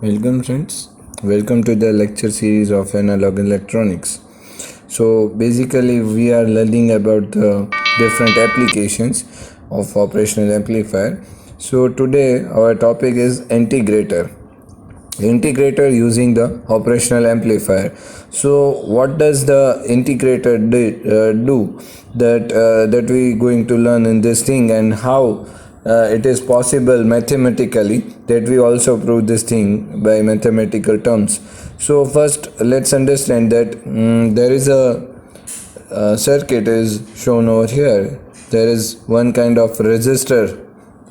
Welcome friends, welcome to the lecture series of analog electronics. So basically we are learning about the different applications of operational amplifier. So today our topic is integrator using the operational amplifier. So what does the integrator do that we going to learn in this thing, and how it is possible mathematically that we also prove this thing by mathematical terms. So first let's understand that there is a circuit is shown over here. There is one kind of resistor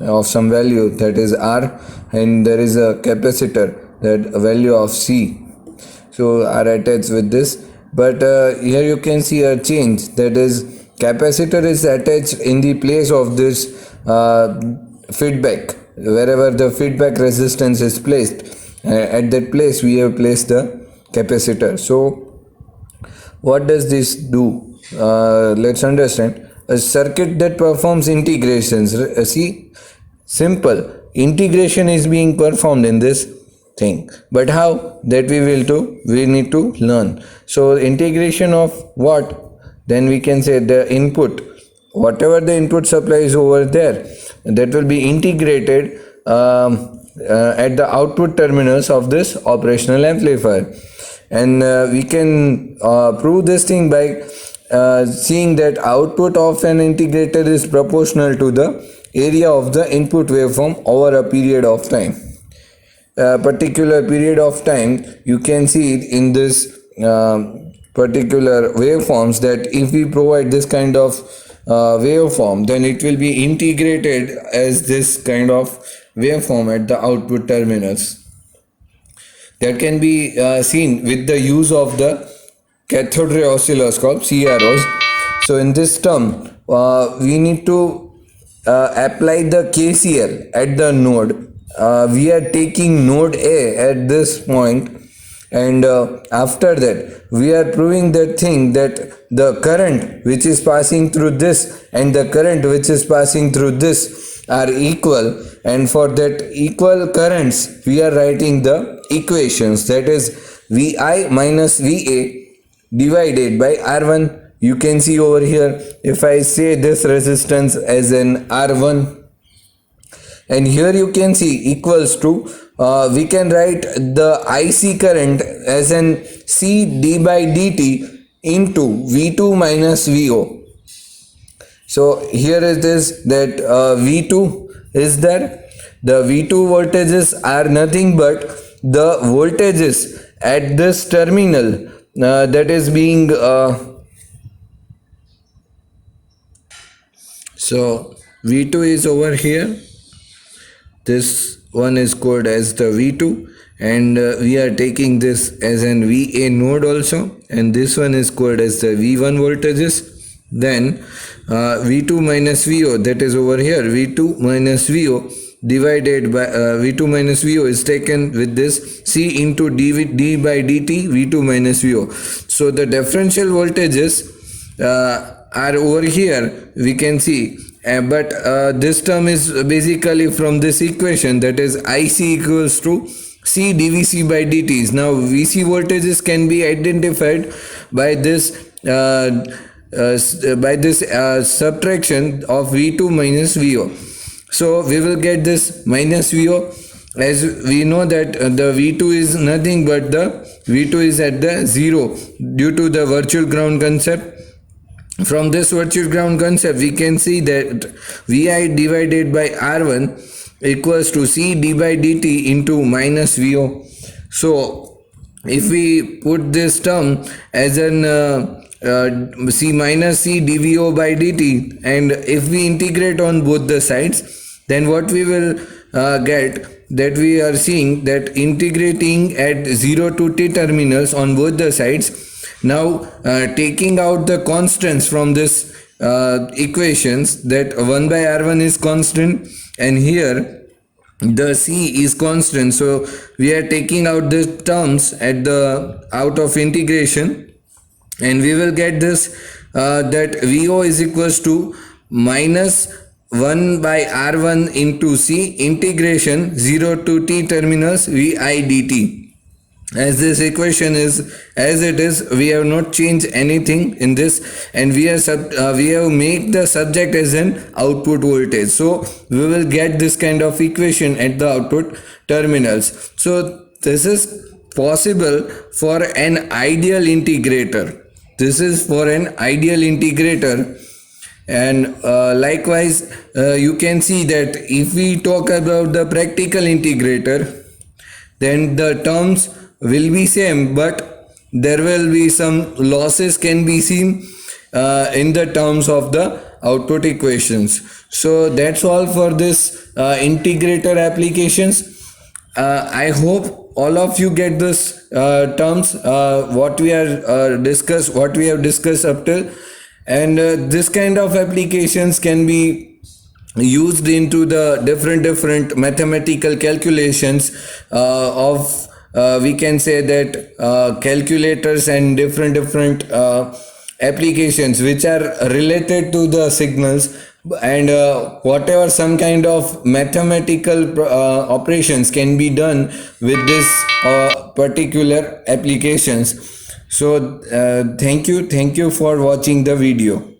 of some value, that is R, and there is a capacitor, that value of C, so are attached with this. But here you can see a change, that is capacitor is attached in the place of this feedback. Wherever the feedback resistance is placed, at that place we have placed the capacitor. So what does this do? Let's understand. A circuit that performs integrations, see, simple integration is being performed in this thing, but how, that we need to learn. So integration of what? Then we can say the input, whatever the input supply is over there, that will be integrated at the output terminals of this operational amplifier. And we can prove this thing by seeing that output of an integrator is proportional to the area of the input waveform over a period of time. Particular period of time, you can see it in this particular waveforms, that if we provide this kind of waveform, then it will be integrated as this kind of waveform at the output terminals. That can be seen with the use of the cathode ray oscilloscope, CROs. So in this term, we need to apply the KCL at the node. We are taking node A at this point, and after that we are proving that thing, that the current which is passing through this and the current which is passing through this are equal, and for that equal currents we are writing the equations, that is VI minus VA divided by R1. You can see over here, if I say this resistance as an R1, and here you can see equals to, we can write the IC current as an C d by dt into V2 minus VO. So here it is that V2 is there. The V2 voltages are nothing but the voltages at this terminal that is being so V2 is over here. This one is called as the V2, and we are taking this as an VA node also, and this one is called as the V1 voltages. Then V2 minus VO, that is over here, V2 minus VO divided by V2 minus VO is taken with this C into d by dt V2 minus VO. So the differential voltages are over here, we can see. But this term is basically from this equation, that is IC equals to C dVc by dt. Now VC voltages can be identified by this subtraction of V2 minus VO. So we will get this minus VO, as we know that the V2 is nothing but the V2 is at the 0 due to the virtual ground concept. From this virtual ground concept, we can see that VI divided by R1 equals to C d by dt into minus VO. So if we put this term as an C minus C dVO by dt, and if we integrate on both the sides, then what we will get, that we are seeing that integrating at 0 to t terminals on both the sides. Now taking out the constants from this equations, that 1 by R1 is constant and here the C is constant, so we are taking out the terms at the out of integration, and we will get this that VO is equals to minus 1 by R1 into C integration 0 to T terminus Vi dt. As this equation is as it is, we have not changed anything in this, and we have made the subject as an output voltage. So we will get this kind of equation at the output terminals. So this is possible for an ideal integrator. This is for an ideal integrator. And likewise, you can see that if we talk about the practical integrator, then the terms will be same, but there will be some losses can be seen in the terms of the output equations. So that's all for this integrator applications. I hope all of you get this terms what we have discussed up till, and this kind of applications can be used into the different mathematical calculations of we can say that calculators and different applications which are related to the signals, and whatever some kind of mathematical operations can be done with this particular applications. So thank you for watching the video.